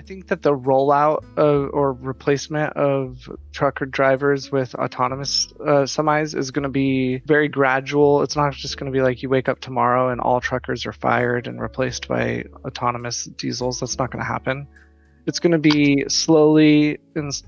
think that the rollout of, or replacement of trucker drivers with autonomous semis is going to be very gradual. It's not just going to be like you wake up tomorrow and all truckers are fired and replaced by autonomous diesels. That's not going to happen. It's going to be slowly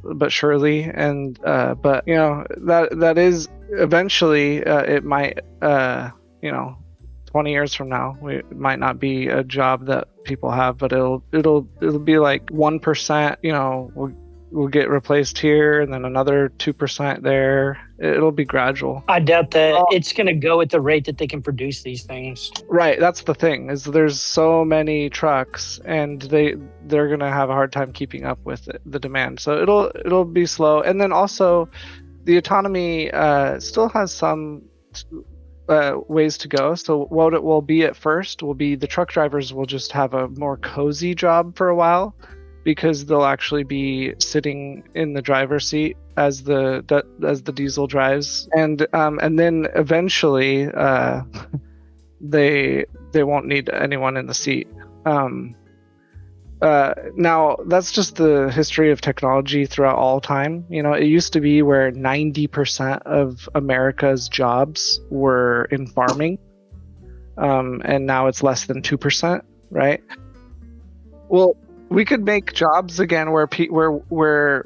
but surely, and but you know that is eventually it might 20 years from now it might not be a job that people have, but it'll be like 1%. We'll get replaced here, and then another 2% there. It'll be gradual. I doubt that it's going to go at the rate that they can produce these things. Right, that's the thing, is there's so many trucks, and they're going to have a hard time keeping up with the demand. So it'll be slow. And then also, the autonomy still has some ways to go. So what it will be at first will be the truck drivers will just have a more cozy job for a while, because they'll actually be sitting in the driver's seat as the diesel drives, and then eventually they won't need anyone in the seat. Now that's just the history of technology throughout all time. It used to be where 90% of America's jobs were in farming, and now it's less than 2%, right? Well, we could make jobs again where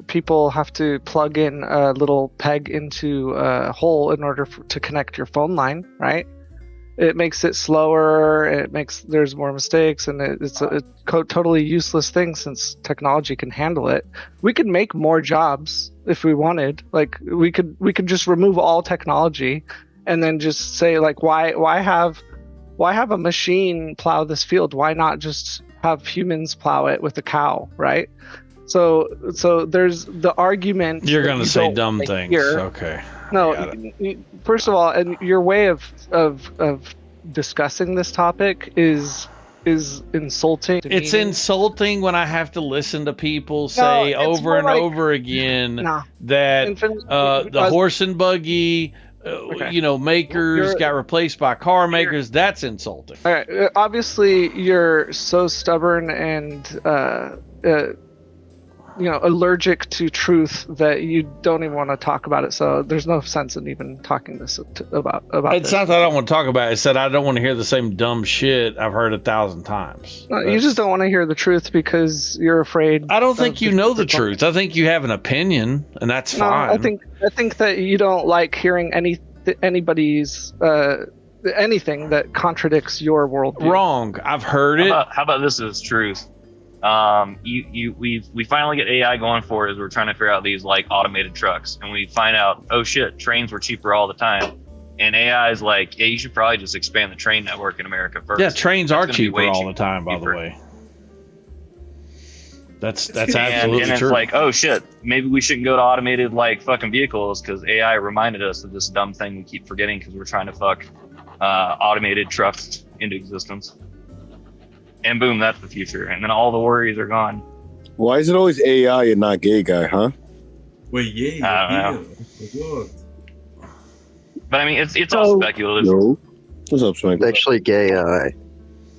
people have to plug in a little peg into a hole in order to connect your phone line, right? It makes it slower. There's more mistakes, and it's a totally useless thing since technology can handle it. We could make more jobs if we wanted. Like we could just remove all technology, and then just say like, why have a machine plow this field? Why not just have humans plow it with a cow, right? So there's the argument. You're going to say dumb things. Here. Okay. No, first of all, and your way of discussing this topic is insulting. It's insulting when I have to listen to people say over and over again that the horse and buggy makers got replaced by car makers. That's insulting. All right. Obviously, you're so stubborn and allergic to truth that you don't even want to talk about it. So there's no sense in even talking about it's this. Not that I don't want to talk about it. It's that I don't want to hear the same dumb shit I've heard 1,000 times. You just don't want to hear the truth because you're afraid. I don't think you know the truth. I think you have an opinion, and that's fine. I think that you don't like hearing anybody's anything that contradicts your worldview. Wrong. I've heard it. How about this is truth? We finally get AI going for us. We're trying to figure out these like automated trucks, and we find out, oh shit, trains were cheaper all the time. And AI is like, yeah, you should probably just expand the train network in America first. Yeah, trains are cheaper all the time, by the way. That's absolutely and it's true. Like, oh shit, maybe we shouldn't go to automated like fucking vehicles because AI reminded us of this dumb thing we keep forgetting because we're trying to fuck automated trucks into existence. And boom, that's the future. And then all the worries are gone. Why is it always AI and not gay guy, huh? Wait, yeah. I don't know. But I mean, it's all speculative. No. What's up, Swank? Actually, gay AI.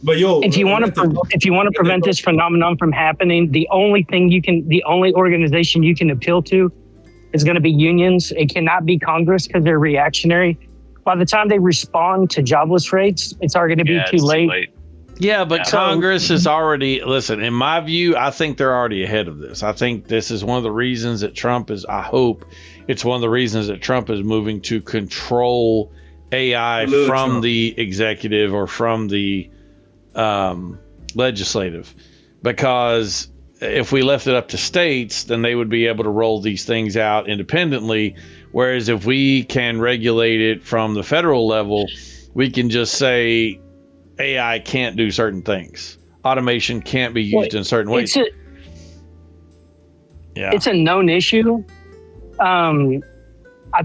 But yo, if you want to prevent this phenomenon from happening, the only organization you can appeal to is going to be unions. It cannot be Congress because they're reactionary. By the time they respond to jobless rates, it's already going to be too late. Yeah, but Congress is already, listen, in my view, I think they're already ahead of this. I think this is one of the reasons that Trump is, I hope it's one of the reasons that Trump is moving to control AI from the executive or from the legislative. Because if we left it up to states, then they would be able to roll these things out independently. Whereas if we can regulate it from the federal level, we can just say, AI can't do certain things. Automation can't be used in certain ways. It's a known issue. I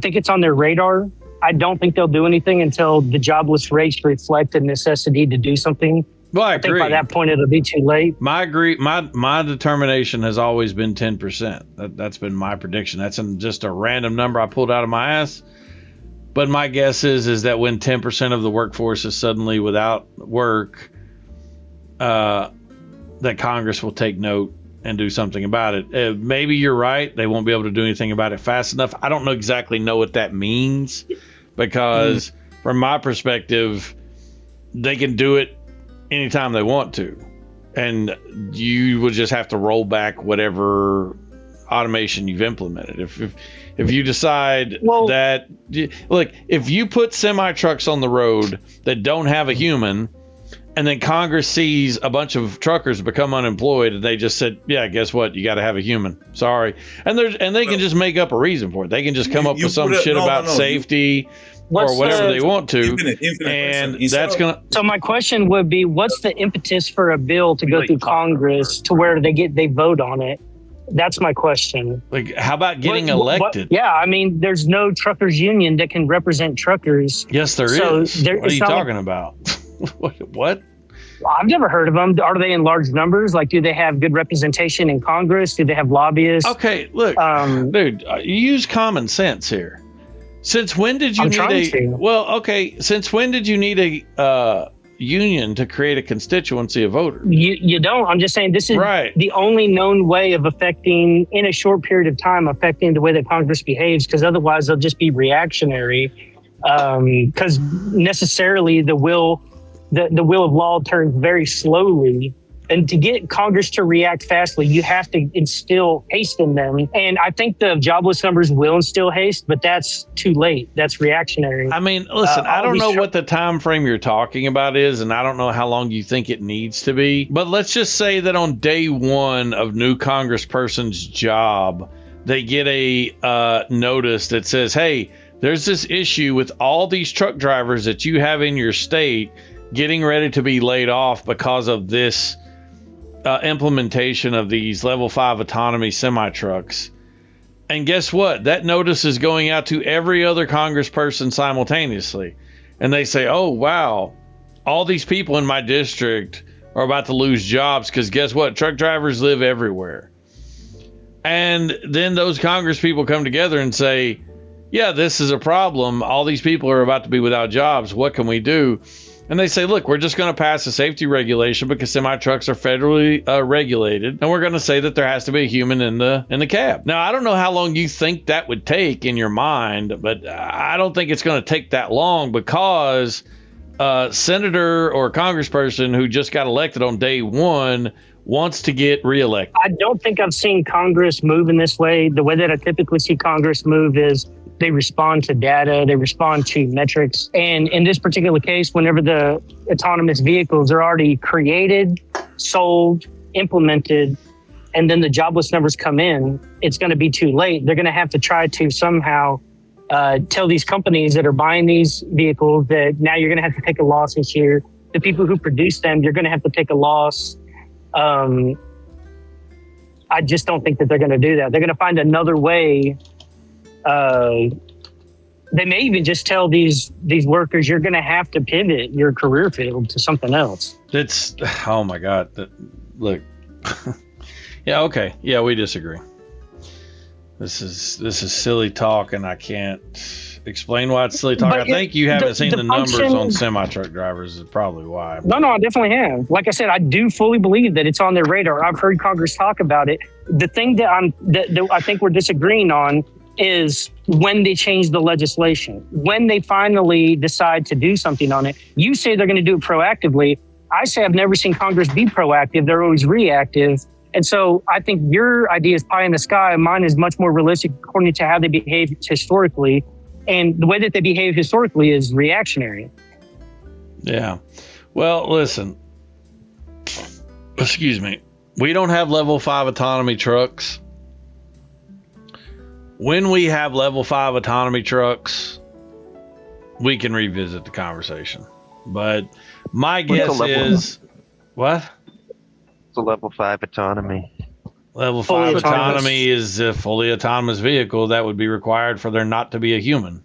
think it's on their radar. I don't think they'll do anything until the jobless rates reflect the necessity to do something. Well, I think by that point it'll be too late. My determination has always been 10%. That's been my prediction. That's just a random number I pulled out of my ass. But my guess is that when 10% of the workforce is suddenly without work, that Congress will take note and do something about it. Maybe you're right. They won't be able to do anything about it fast enough. I don't exactly know what that means, because from my perspective, they can do it anytime they want to. And you would just have to roll back whatever automation you've implemented. If you decide that, look, if you put semi trucks on the road that don't have a human, and then Congress sees a bunch of truckers become unemployed, and they just said, yeah, guess what? You got to have a human. Sorry. And they can just make up a reason for it. They can just come up with some shit about safety or whatever they want to. And that's going to. So my question would be, what's the impetus for a bill to go through Congress to where they vote on it? That's my question. Like, how about getting elected? Yeah, I mean, there's no truckers union that can represent truckers. Yes, there is. What are you talking about? What? I've never heard of them. Are they in large numbers? Like, do they have good representation in Congress? Do they have lobbyists? Okay, look, dude, you use common sense here. Since when did you since when did you need a union to create a constituency of voters? You don't. I'm just saying this is the only known way of affecting, in a short period of time, affecting the way that Congress behaves, because otherwise they'll just be reactionary, because necessarily the will of law turns very slowly. And to get Congress to react fastly, you have to instill haste in them. And I think the jobless numbers will instill haste, but that's too late. That's reactionary. I mean, listen, I don't know what the time frame you're talking about is, and I don't know how long you think it needs to be. But let's just say that on day one of new congressperson's job, they get a notice that says, hey, there's this issue with all these truck drivers that you have in your state getting ready to be laid off because of this implementation of these level 5 autonomy semi trucks. And guess what? That notice is going out to every other congressperson simultaneously. And they say, oh, wow, all these people in my district are about to lose jobs because guess what? Truck drivers live everywhere. And then those Congress people come together and say, yeah, this is a problem. All these people are about to be without jobs. What can we do? And they say, look, we're just going to pass a safety regulation because semi-trucks are federally regulated. And we're going to say that there has to be a human in the cab. Now, I don't know how long you think that would take in your mind, but I don't think it's going to take that long because a senator or congressperson who just got elected on day one wants to get reelected. I don't think I've seen Congress move in this way. The way that I typically see Congress move is they respond to data, they respond to metrics. And in this particular case, whenever the autonomous vehicles are already created, sold, implemented, and then the jobless numbers come in, it's going to be too late. They're going to have to try to somehow tell these companies that are buying these vehicles that now you're going to have to take a loss this year. The people who produce them, you're going to have to take a loss. I just don't think that they're going to do that. They're going to find another way. They may even just tell these workers, you're going to have to pivot your career field to something else. That's, oh my God. Look, yeah, okay. Yeah, we disagree. This is silly talk, and I can't explain why it's silly talk. I think you haven't seen the numbers on semi-truck drivers is probably why. No, I definitely have. Like I said, I do fully believe that it's on their radar. I've heard Congress talk about it. The thing that I think we're disagreeing on is when they change the legislation, when they finally decide to do something on it. You say they're going to do it proactively. I say I've never seen Congress be proactive. They're always reactive. And so I think your idea is pie in the sky. Mine is much more realistic according to how they behave historically. And the way that they behave historically is reactionary. Yeah. Well, listen, excuse me. We don't have level 5 autonomy trucks. When we have level 5 autonomy trucks, we can revisit the conversation. But my guess is, what? It's a level 5 autonomy. Level 5 autonomy is a fully autonomous vehicle that would be required for there not to be a human.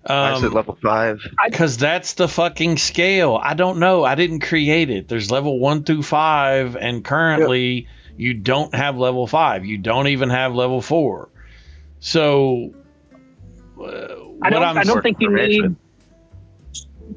Why is it level 5? Because that's the fucking scale. I don't know. I didn't create it. There's level 1 through 5, and currently you don't have level 5. You don't even have level 4. So, I don't think you need.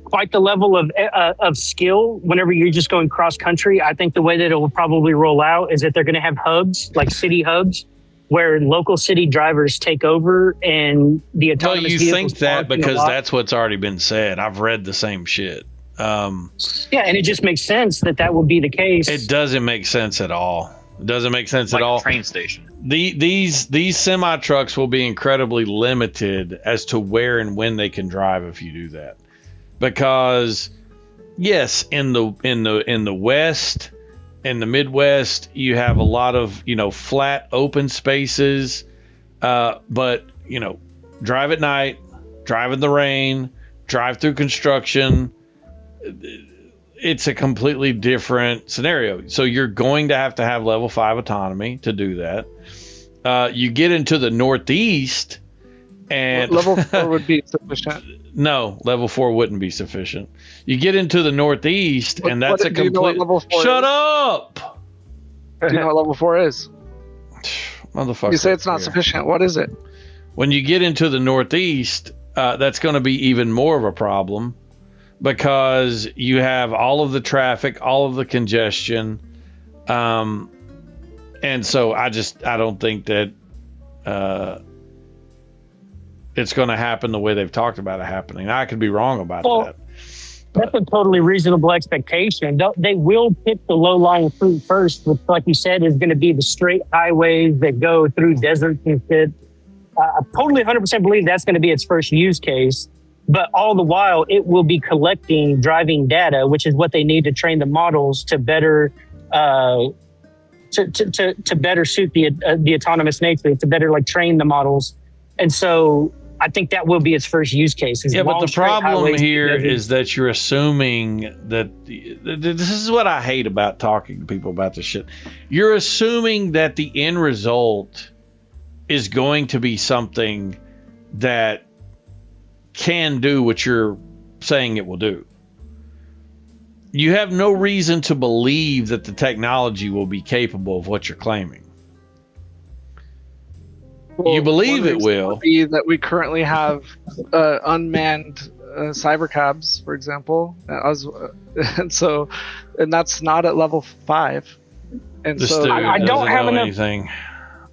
quite the level of skill whenever you're just going cross country. I think the way that it will probably roll out is that they're going to have hubs, like city hubs, where local city drivers take over and the autonomous Well, you vehicles think that park in the because lot. that's what's already been said. I've read the same shit. Yeah, and it just makes sense that would be the case. It doesn't make sense at all. It doesn't make sense like at all. a train station. These semi trucks will be incredibly limited as to where and when they can drive if you do that. Because yes, in the West, in the Midwest, you have a lot of, flat open spaces. But, drive at night, drive in the rain, drive through construction. It's a completely different scenario. So you're going to have level 5 autonomy to do that. You get into the Northeast and level 4 would be sufficient. No, level 4 wouldn't be sufficient. You get into the Northeast and that's a do you know complete. what level 4 Shut is? up! Do you know what level 4 is? Motherfucker. You say it's not sufficient. What is it? When you get into the Northeast, that's going to be even more of a problem because you have all of the traffic, all of the congestion. And so I don't think that it's going to happen the way they've talked about it happening. I could be wrong about that. That's a totally reasonable expectation. They will pick the low-lying fruit first, which, like you said, is going to be the straight highways that go through deserts and shit. I totally 100% believe that's going to be its first use case. But all the while, it will be collecting driving data, which is what they need to train the models to better to better suit the autonomous nature, to better train the models. And so I think that will be its first use case. Yeah, but the problem here is that you're assuming that this is what I hate about talking to people about this shit. You're assuming that the end result is going to be something that can do what you're saying it will do. You have no reason to believe that the technology will be capable of what you're claiming. Well, you believe it will. Would be that we currently have unmanned cyber cabs, for example, and that's not at level 5. And This so dude I don't doesn't have know enough. anything.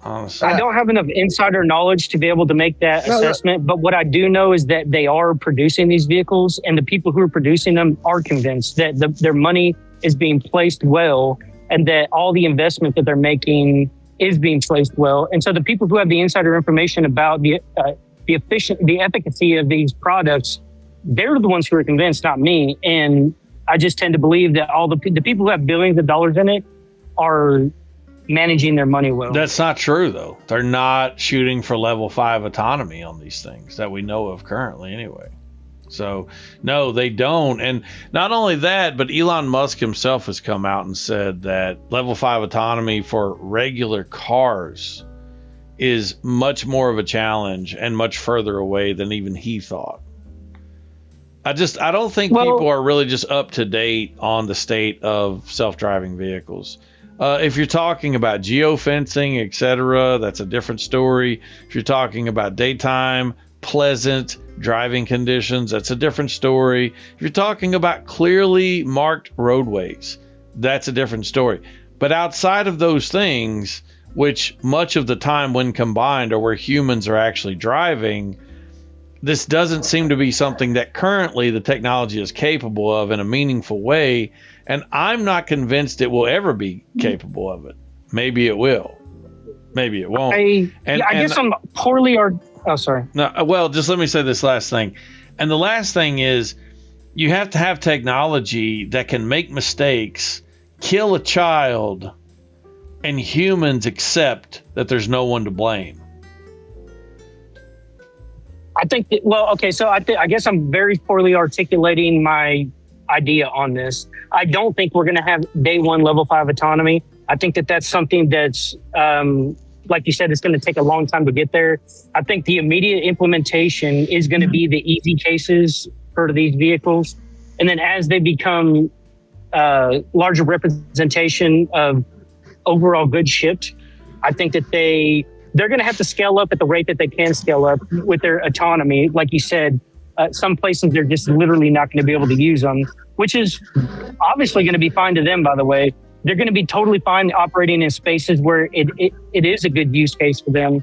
Honestly. I don't have enough insider knowledge to be able to make that assessment, but what I do know is that they are producing these vehicles, and the people who are producing them are convinced that their money is being placed well, and that all the investment that they're making is being placed well. And so the people who have the insider information about the efficacy of these products, they're the ones who are convinced, not me. And I just tend to believe that all the people who have billions of dollars in it are managing their money well. That's not true, though. They're not shooting for level 5 autonomy on these things that we know of currently anyway. So, no, they don't. And not only that, but Elon Musk himself has come out and said that level 5 autonomy for regular cars is much more of a challenge and much further away than even he thought. I don't think people are really just up to date on the state of self-driving vehicles. If you're talking about geofencing, etc., that's a different story. If you're talking about daytime, pleasant driving conditions, that's a different story. If you're talking about clearly marked roadways, that's a different story. But outside of those things, which much of the time when combined are where humans are actually driving, this doesn't seem to be something that currently the technology is capable of in a meaningful way. And I'm not convinced it will ever be capable of it. Maybe it will. Maybe it won't. I guess I'm poorly oh, sorry. No, well, just let me say this last thing. And the last thing is you have to have technology that can make mistakes, kill a child, and humans accept that there's no one to blame. I think so I guess I'm very poorly articulating my idea on this. I don't think we're going to have day one level 5 autonomy. I think that's something that's, like you said, it's going to take a long time to get there. I think the immediate implementation is going to be the easy cases for these vehicles. And then as they become larger representation of overall goods shipped, I think that they're going to have to scale up at the rate that they can scale up with their autonomy. Like you said, some places they're just literally not going to be able to use them, which is obviously going to be fine to them, by the way. They're going to be totally fine operating in spaces where it is a good use case for them.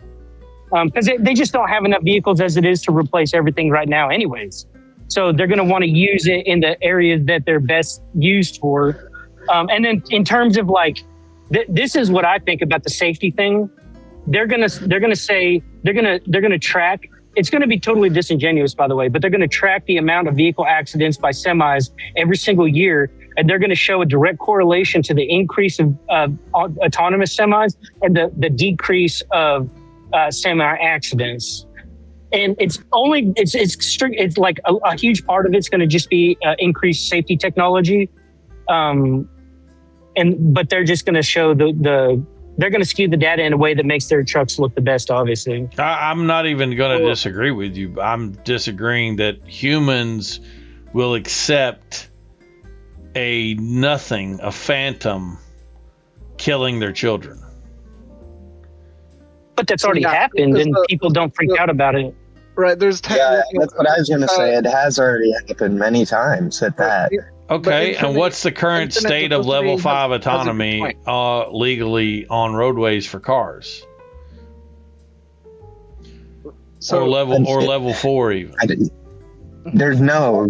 Because they just don't have enough vehicles as it is to replace everything right now anyways. So they're going to want to use it in the areas that they're best used for. And then in terms of like, this is what I think about the safety thing. They're going to track. It's going to be totally disingenuous, by the way, but they're going to track the amount of vehicle accidents by semis every single year. And they're going to show a direct correlation to the increase of autonomous semis and the decrease of semi accidents. And it's like a huge part of it's going to just be increased safety technology. But they're just going to show they're going to skew the data in a way that makes their trucks look the best, obviously. I'm not even going to disagree with you. I'm disagreeing that humans will accept a phantom killing their children. But that's already happened, and people don't freak out about it. Right, that's what I was going to say. It has already happened many times at that. Okay, and what's the current state of level 5 autonomy legally on roadways for cars? Or level 4 even? There's no.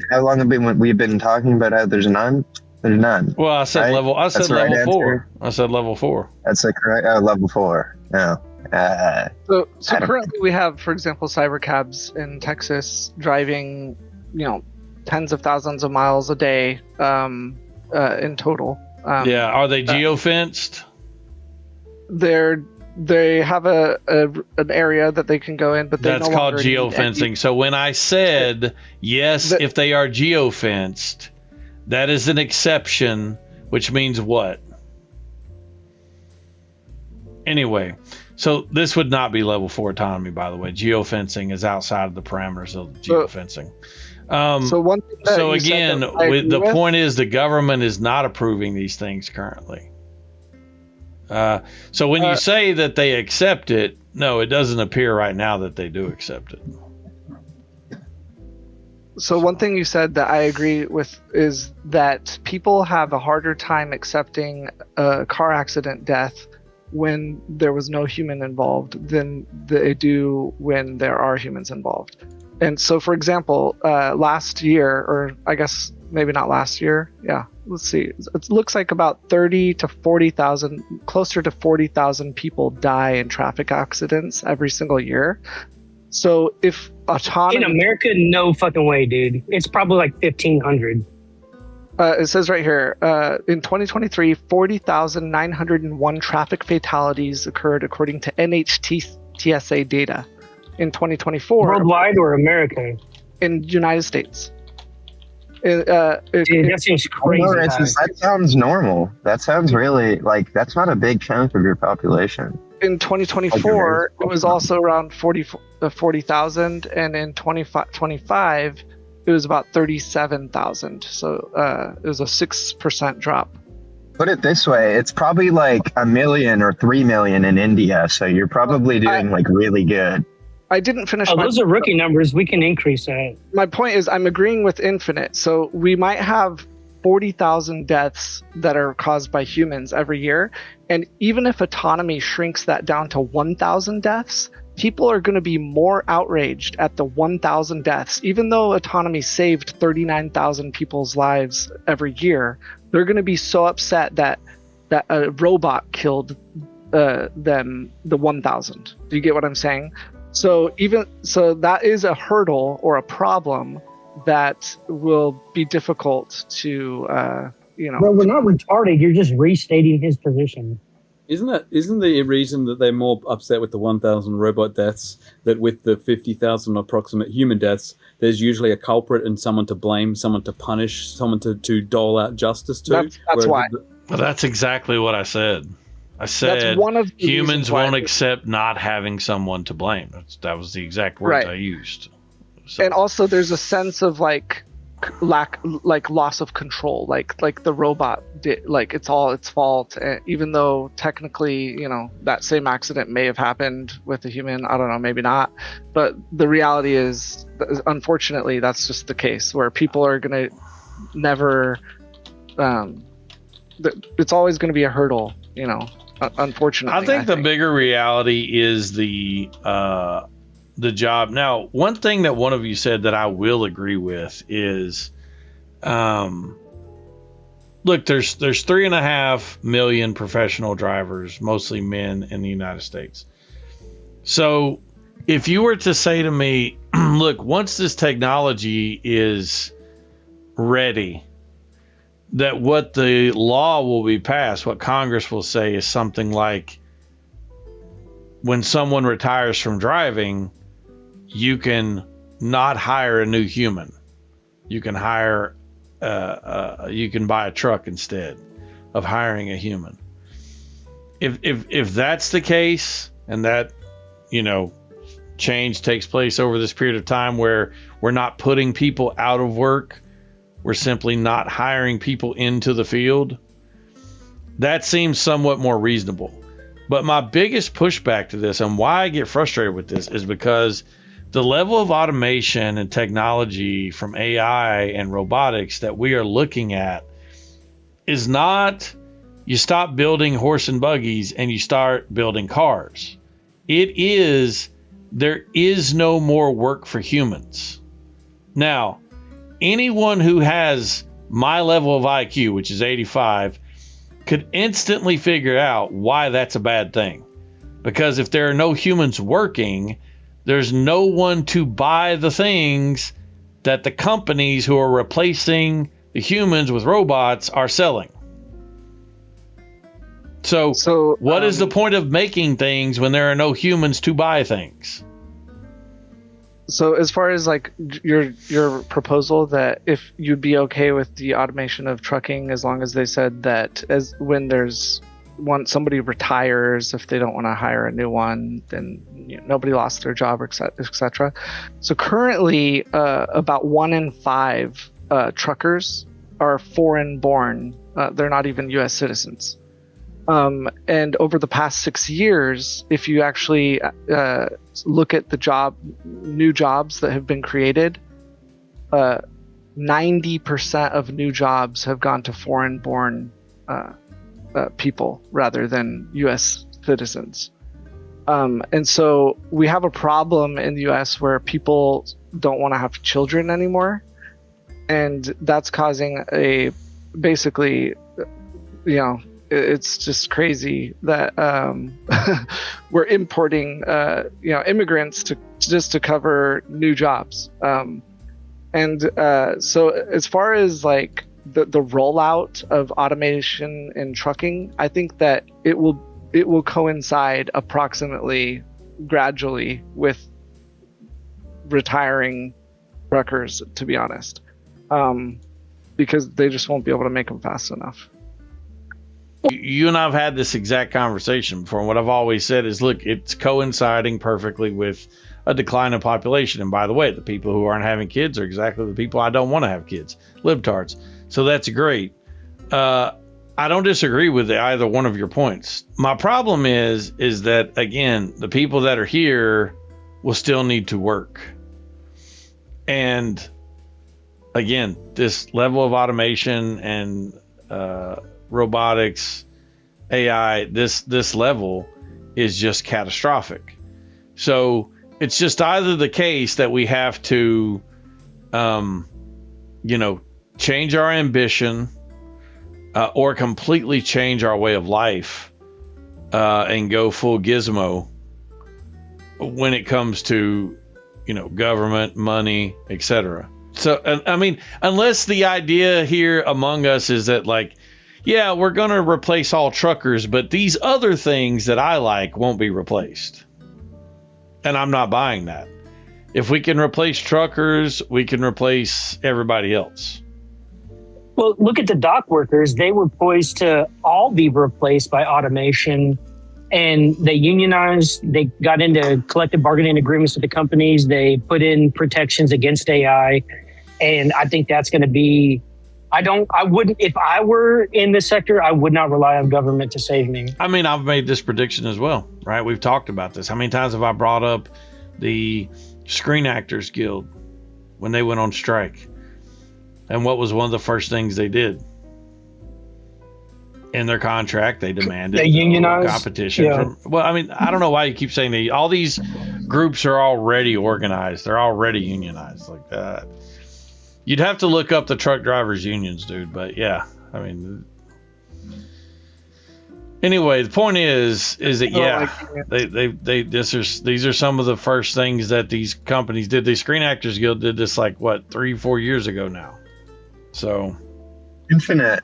How long have we've been talking about how there's none? There's none. Well, I said right? level 4. Answer. I said level 4. That's the correct level 4. No. So currently we have, for example, cybercabs in Texas driving, tens of thousands of miles a day in total. Are they geofenced? They have an area that they can go in, but that's called geofencing. So when I said yes, if they are geofenced, that is an exception, which means what? Anyway, so this would not be level 4 autonomy, by the way. Geofencing is outside of the parameters of geofencing. So again, the point is the government is not approving these things currently. So when you say that they accept it, no, it doesn't appear right now that they do accept it. So one thing you said that I agree with is that people have a harder time accepting a car accident death when there was no human involved than they do when there are humans involved. And so, for example, last year, or I guess maybe not last year. Yeah, let's see. It looks like about 30 to 40,000, closer to 40,000 people die in traffic accidents every single year. So if autonomy... In America, no fucking way, dude. It's probably like 1,500. It says right here, in 2023, 40,901 traffic fatalities occurred according to NHTSA data. In 2024... Worldwide or America? In United States. Dude, that seems crazy. That sounds normal. That sounds really, that's not a big chunk of your population. In 2024, it was also around 40,000, and in 2025, it was about 37,000. So it was a 6% drop. Put it this way, it's probably like 1 million or 3 million in India, so you're probably doing really good. I didn't finish. Those are rookie numbers. We can increase that. My point is, I'm agreeing with Infinite. So we might have 40,000 deaths that are caused by humans every year, and even if autonomy shrinks that down to 1,000 deaths, people are going to be more outraged at the 1,000 deaths. Even though autonomy saved 39,000 people's lives every year, they're going to be so upset that a robot killed the 1,000. Do you get what I'm saying? So that is a hurdle or a problem that will be difficult to Well, we're not retarded. You're just restating his position. Isn't the reason that they're more upset with the 1,000 robot deaths that with the 50,000 approximate human deaths, there's usually a culprit and someone to blame, someone to punish, someone to dole out justice to? That's why. Well, that's exactly what I said. I said humans won't accept not having someone to blame. That was the exact words I used. So. And also there's a sense of loss of control, like the robot did, like it's all its fault, even though technically, that same accident may have happened with a human. I don't know, maybe not, but the reality is, unfortunately, that's just the case where people are gonna never it's always going to be a hurdle, unfortunately. I think the bigger reality is the job. Now, one thing that one of you said that I will agree with is, look, there's 3.5 million professional drivers, mostly men in the United States. So if you were to say to me, look, once this technology is ready, that what the law will be passed, what Congress will say is something like, when someone retires from driving, you can not hire a new human. You can hire, you can buy a truck instead of hiring a human. If that's the case, and that, change takes place over this period of time where we're not putting people out of work, we're simply not hiring people into the field, that seems somewhat more reasonable. But my biggest pushback to this, and why I get frustrated with this, is because the level of automation and technology from AI and robotics that we are looking at is not, you stop building horse and buggies and you start building cars. It is, there is no more work for humans. Now, anyone who has my level of IQ, which is 85, could instantly figure out why that's a bad thing. Because if there are no humans working, there's no one to buy the things that the companies who are replacing the humans with robots are selling. So what is the point of making things when there are no humans to buy things? So as far as like your proposal that if you'd be okay with the automation of trucking, as long as they said that as when somebody retires, if they don't want to hire a new one, then nobody lost their job, etc. So currently, about 1 in 5 truckers are foreign born. They're not even U.S. citizens. And over the past 6 years, if you actually look at the new jobs that have been created, 90% of new jobs have gone to foreign-born people rather than U.S. citizens. And so we have a problem in the U.S. where people don't want to have children anymore, and that's causing it's just crazy that we're importing immigrants to cover new jobs. So as far as like the rollout of automation in trucking, I think that it will coincide approximately gradually with retiring truckers, to be honest, because they just won't be able to make them fast enough. You and I have had this exact conversation before. And what I've always said is, look, it's coinciding perfectly with a decline in population. And by the way, the people who aren't having kids are exactly the people I don't want to have kids, libtards. So that's great. I don't disagree with either one of your points. My problem is that, again, the people that are here will still need to work. And again, this level of automation and robotics, AI, this level is just catastrophic. So it's just either the case that we have to, change our ambition or completely change our way of life and go full gizmo when it comes to, government, money, etc. So, I mean, unless the idea here among us is that, like, yeah, we're going to replace all truckers, but these other things that I like won't be replaced. And I'm not buying that. If we can replace truckers, we can replace everybody else. Well, look at the dock workers. They were poised to all be replaced by automation, and they unionized. They got into collective bargaining agreements with the companies. They put in protections against AI. And I think that's going to be, if I were in this sector, I would not rely on government to save me. I mean, I've made this prediction as well, right? We've talked about this. How many times have I brought up the Screen Actors Guild when they went on strike? And what was one of the first things they did? In their contract, they demanded unionized competition. Yeah. Well, I mean, I don't know why you keep saying that. All these groups are already organized. They're already unionized like that. You'd have to look up the truck drivers unions, dude. But yeah, I mean, anyway, the point is that these are some of the first things that these companies did. The Screen Actors Guild did this like what 3-4 years ago now. So Infinite.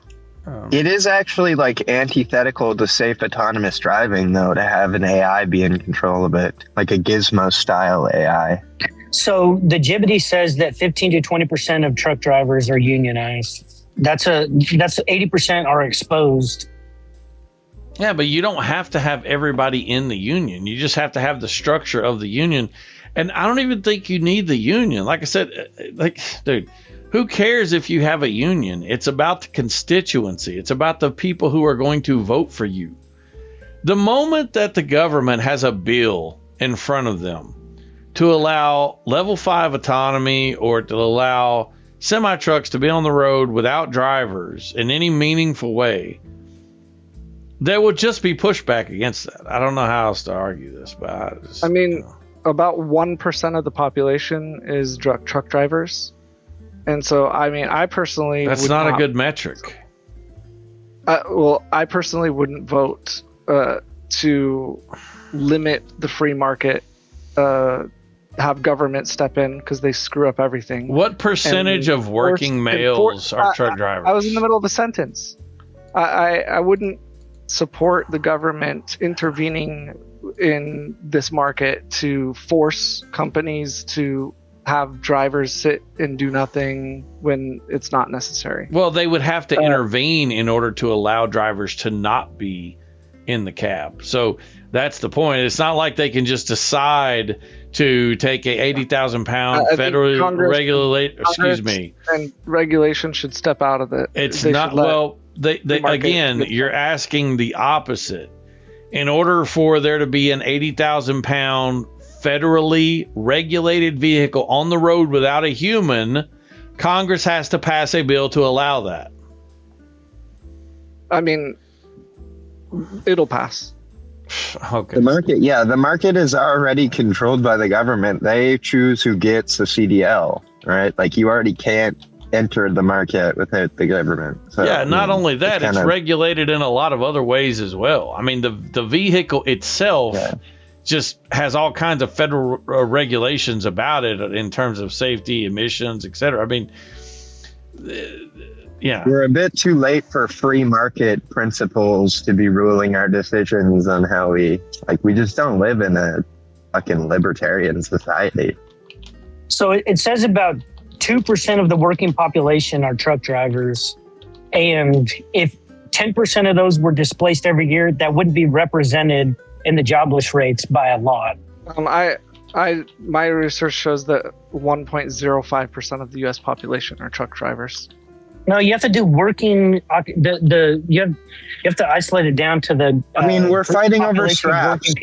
It is actually like antithetical to safe autonomous driving, though, to have an AI be in control of it, like a gizmo style AI. So the GmbH says that 15 to 20% of truck drivers are unionized. That's 80% are exposed. Yeah, but you don't have to have everybody in the union. You just have to have the structure of the union. And I don't even think you need the union. Like I said, dude, who cares if you have a union? It's about the constituency. It's about the people who are going to vote for you. The moment that the government has a bill in front of them to allow level 5 autonomy or to allow semi trucks to be on the road without drivers in any meaningful way, there will just be pushback against that. I don't know how else to argue this, but about 1% of the population is truck drivers. And so, I mean, I personally... That's not a good metric. I personally wouldn't vote to limit the free market, have government step in because they screw up everything. What percentage of working males are truck drivers? I was in the middle of a sentence. I wouldn't support the government intervening in this market to force companies to have drivers sit and do nothing when it's not necessary. Well, they would have to intervene in order to allow drivers to not be in the cab. So that's the point. It's not like they can just decide to take a 80,000 pound federally regulated, and regulation should step out of it. It's not, well, they again, you're asking the opposite. In order for there to be an 80,000 pound federally regulated vehicle on the road without a human, Congress has to pass a bill to allow that. I mean, it'll pass. Okay. The market is already controlled by the government. They choose who gets a CDL, right? Like you already can't enter the market without the government. So, yeah, not only that, it's regulated in a lot of other ways as well. I mean, the vehicle itself just has all kinds of federal regulations about it in terms of safety, emissions, etc. I mean, we're a bit too late for free market principles to be ruling our decisions on how we just don't live in a fucking libertarian society. So it says about 2% of the working population are truck drivers. And if 10% of those were displaced every year, that wouldn't be represented in the jobless rates by a lot. My research shows that 1.05% of the U.S. population are truck drivers. No, you have to do working. You have to isolate it down to the. We're fighting over straps.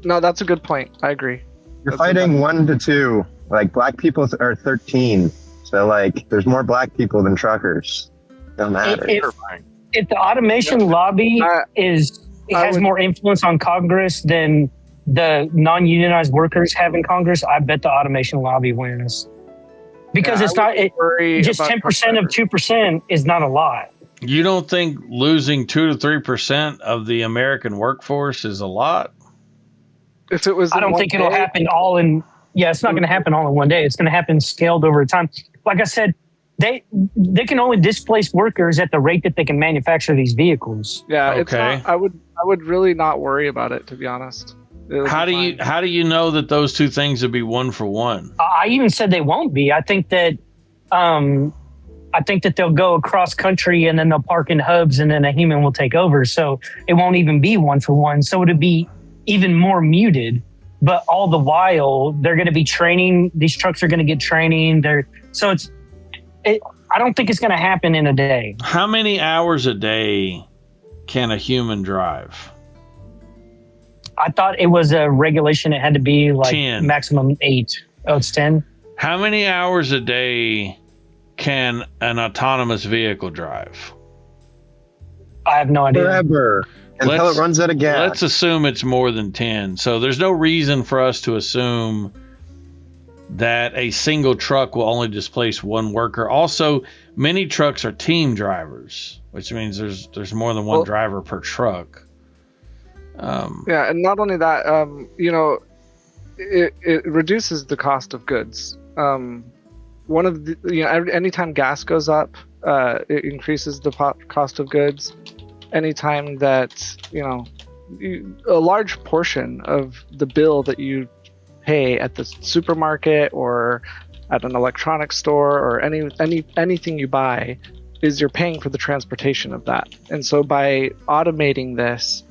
That's a good point. I agree. You're fighting 1 to 2. Like black people are 13, so like there's more black people than truckers. Don't matter. If the automation lobby has more influence on Congress than the non-unionized workers have in Congress, I bet the automation lobby wins. Because it's not just 10% of 2% is not a lot. You don't think losing 2 to 3% of the American workforce is a lot? If it was, I don't think it'll happen all in. Yeah, it's not going to happen all in one day. It's going to happen scaled over time. Like I said, they can only displace workers at the rate that they can manufacture these vehicles. Yeah, okay. I would really not worry about it, to be honest. How do you know that those two things would be 1 for 1? I even said they won't be. I think that they'll go across country and then they'll park in hubs and then a human will take over. So it won't even be 1 for 1. So it'll be even more muted. But all the while, they're going to be training. These trucks are going to get training. So I don't think it's going to happen in a day. How many hours a day can a human drive? I thought it was a regulation. It had to be like 10. maximum 8. Oh, it's 10. How many hours a day can an autonomous vehicle drive? I have no idea. Forever. Until it runs out of gas. Let's assume it's more than 10. So there's no reason for us to assume that a single truck will only displace one worker. Also, many trucks are team drivers, which means there's more than one driver per truck. Yeah, and not only that, it reduces the cost of goods. One of the, anytime gas goes up, it increases the cost of goods. Anytime that a large portion of the bill that you pay at the supermarket or at an electronics store or anything you buy is you're paying for the transportation of that. And so by automating this,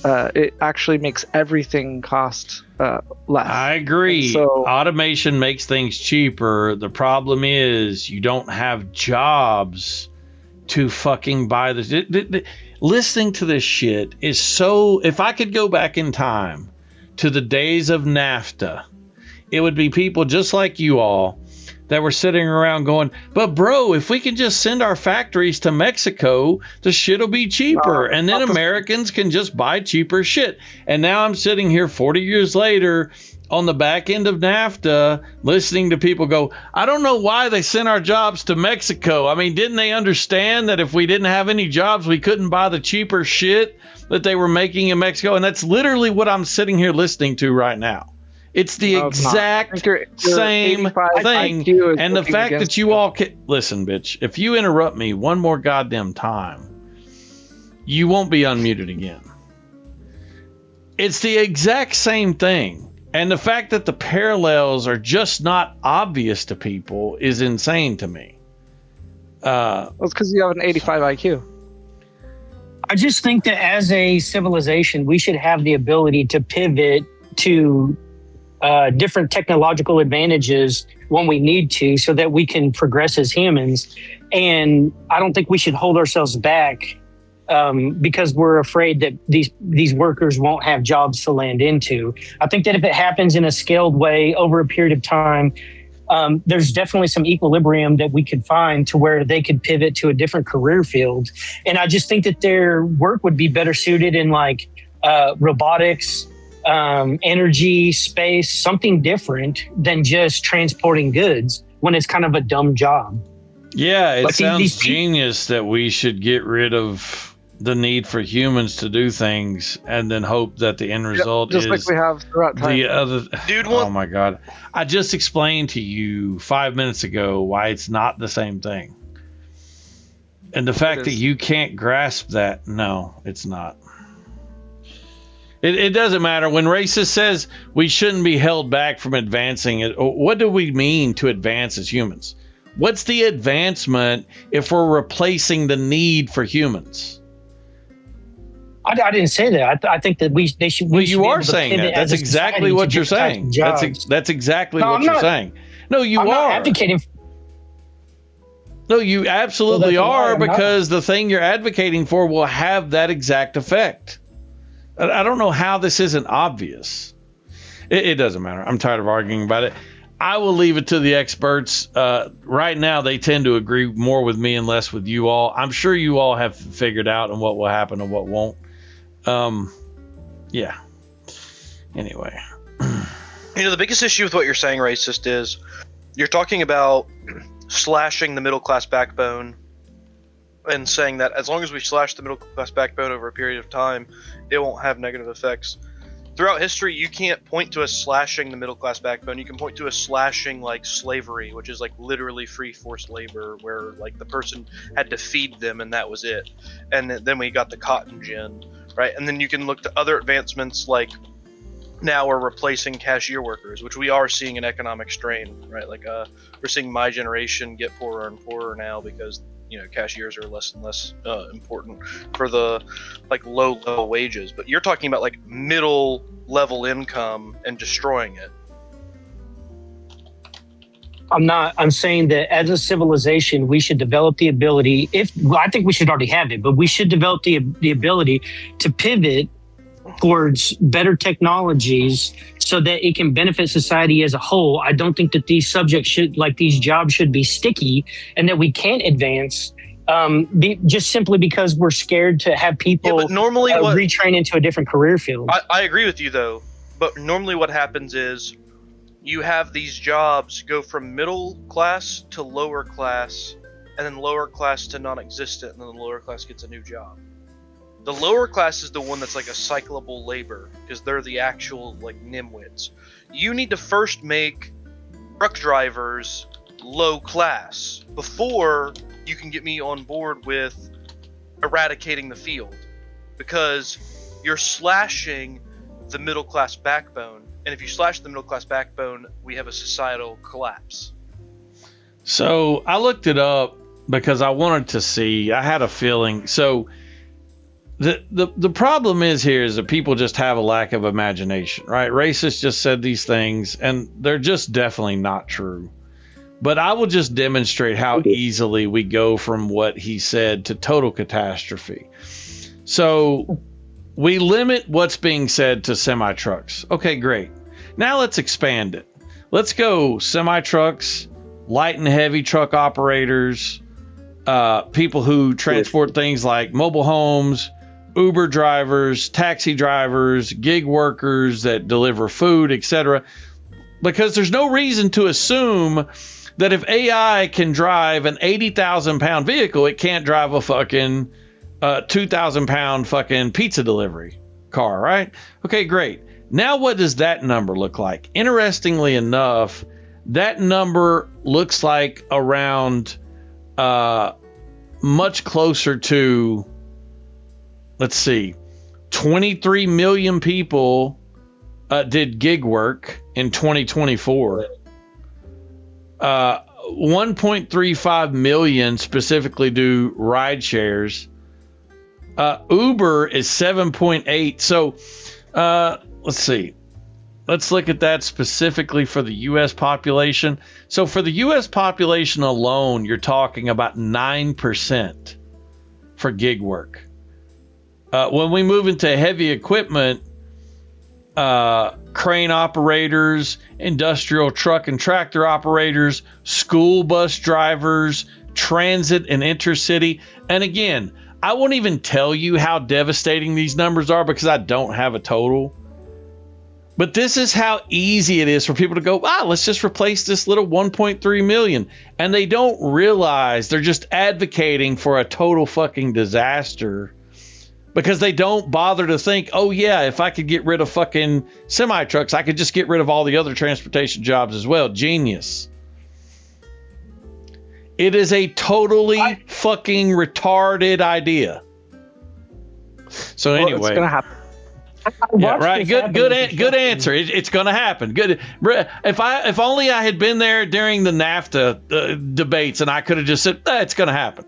it actually makes everything cost less. I agree. So, automation makes things cheaper. The problem is you don't have jobs to fucking buy this. Listening to this shit is so... If I could go back in time to the days of NAFTA, it would be people just like you all that were sitting around going, but bro, if we can just send our factories to Mexico, the shit will be cheaper. And then Americans can just buy cheaper shit. And now I'm sitting here 40 years later on the back end of NAFTA, listening to people go, I don't know why they sent our jobs to Mexico. I mean, didn't they understand that if we didn't have any jobs, we couldn't buy the cheaper shit that they were making in Mexico? And that's literally what I'm sitting here listening to right now. It's the exact same thing. And the fact that you all can... Listen, bitch, if you interrupt me one more goddamn time, you won't be unmuted again. It's the exact same thing. And the fact that the parallels are just not obvious to people is insane to me. Well, it's because you have an 85 IQ. I just think that as a civilization, we should have the ability to pivot to different technological advantages when we need to, so that we can progress as humans. And I don't think we should hold ourselves back because we're afraid that these workers won't have jobs to land into. I think that if it happens in a scaled way over a period of time, there's definitely some equilibrium that we could find to where they could pivot to a different career field. And I just think that their work would be better suited in like robotics, energy, space, something different than just transporting goods when it's kind of a dumb job. Yeah, it sounds genius that we should get rid of the need for humans to do things and then hope that the end result just is like we have throughout time. The other. Dude, oh my God. I just explained to you 5 minutes ago why it's not the same thing. And the fact that you can't grasp that, no, it's not. It doesn't matter. When racist says we shouldn't be held back from advancing it, what do we mean to advance as humans? What's the advancement if we're replacing the need for humans? I didn't say that. I think that they should. Well, you are saying that. That's exactly what you're saying. That's exactly what you're saying. No, you are. I'm not advocating. No, you absolutely are, because the thing you're advocating for will have that exact effect. I don't know how this isn't obvious. It doesn't matter. I'm tired of arguing about it. I will leave it to the experts. Right now, they tend to agree more with me and less with you all. I'm sure you all have figured out on what will happen and what won't. Yeah. Anyway. The biggest issue with what you're saying, racist, is you're talking about slashing the middle class backbone and saying that as long as we slash the middle class backbone over a period of time, it won't have negative effects. Throughout history, you can't point to us slashing the middle class backbone. You can point to us slashing like slavery, which is like literally free forced labor, where like the person had to feed them and that was it. And then we got the cotton gin, right? And then you can look to other advancements like now we're replacing cashier workers, which we are seeing an economic strain, right? Like we're seeing my generation get poorer and poorer now because cashiers are less and less important for the like low wages. But you're talking about like middle level income and destroying it. I'm not. I'm saying that as a civilization, we should develop the ability. I think we should already have it, but we should develop the ability to pivot towards better technologies so that it can benefit society as a whole. I don't think that these subjects these jobs should be sticky, and that we can't advance just simply because we're scared to have people normally retrain into a different career field. I agree with you though, but normally what happens is you have these jobs go from middle class to lower class, and then lower class to non-existent, and then the lower class gets a new job. The lower class is the one that's like a cyclable labor, because they're the actual like nimwits. You need to first make truck drivers low class before you can get me on board with eradicating the field, because you're slashing the middle class backbone. And if you slash the middle class backbone, we have a societal collapse. So I looked it up because I wanted to see. I had a feeling. So the problem is that people just have a lack of imagination, right? Racists just said these things, and they're just definitely not true. But I will just demonstrate how easily we go from what he said to total catastrophe. So we limit what's being said to semi-trucks. Okay, great. Now let's expand it. Let's go semi-trucks, light and heavy truck operators, people who transport things like mobile homes, Uber drivers, taxi drivers, gig workers that deliver food, etc. Because there's no reason to assume that if AI can drive an 80,000 pound vehicle, it can't drive a fucking 2,000 pound fucking pizza delivery car, right? Okay, great. Now what does that number look like? Interestingly enough, that number looks like around much closer to, let's see, 23 million people did gig work in 2024. 1.35 million specifically do ride shares. Uber is 7.8. So let's see. Let's look at that specifically for the U.S. population. So for the U.S. population alone, you're talking about 9% for gig work. When we move into heavy equipment, crane operators, industrial truck and tractor operators, school bus drivers, transit and intercity. And again, I won't even tell you how devastating these numbers are because I don't have a total. But this is how easy it is for people to go, let's just replace this little 1.3 million. And they don't realize they're just advocating for a total fucking disaster because they don't bother to think, oh yeah, if I could get rid of fucking semi-trucks, I could just get rid of all the other transportation jobs as well. Genius. It is a totally fucking retarded idea. So anyway. It's going to happen. Yeah, right. Good answer. It's going to happen. Good. If only I had been there during the NAFTA debates and I could have just said, it's going to happen.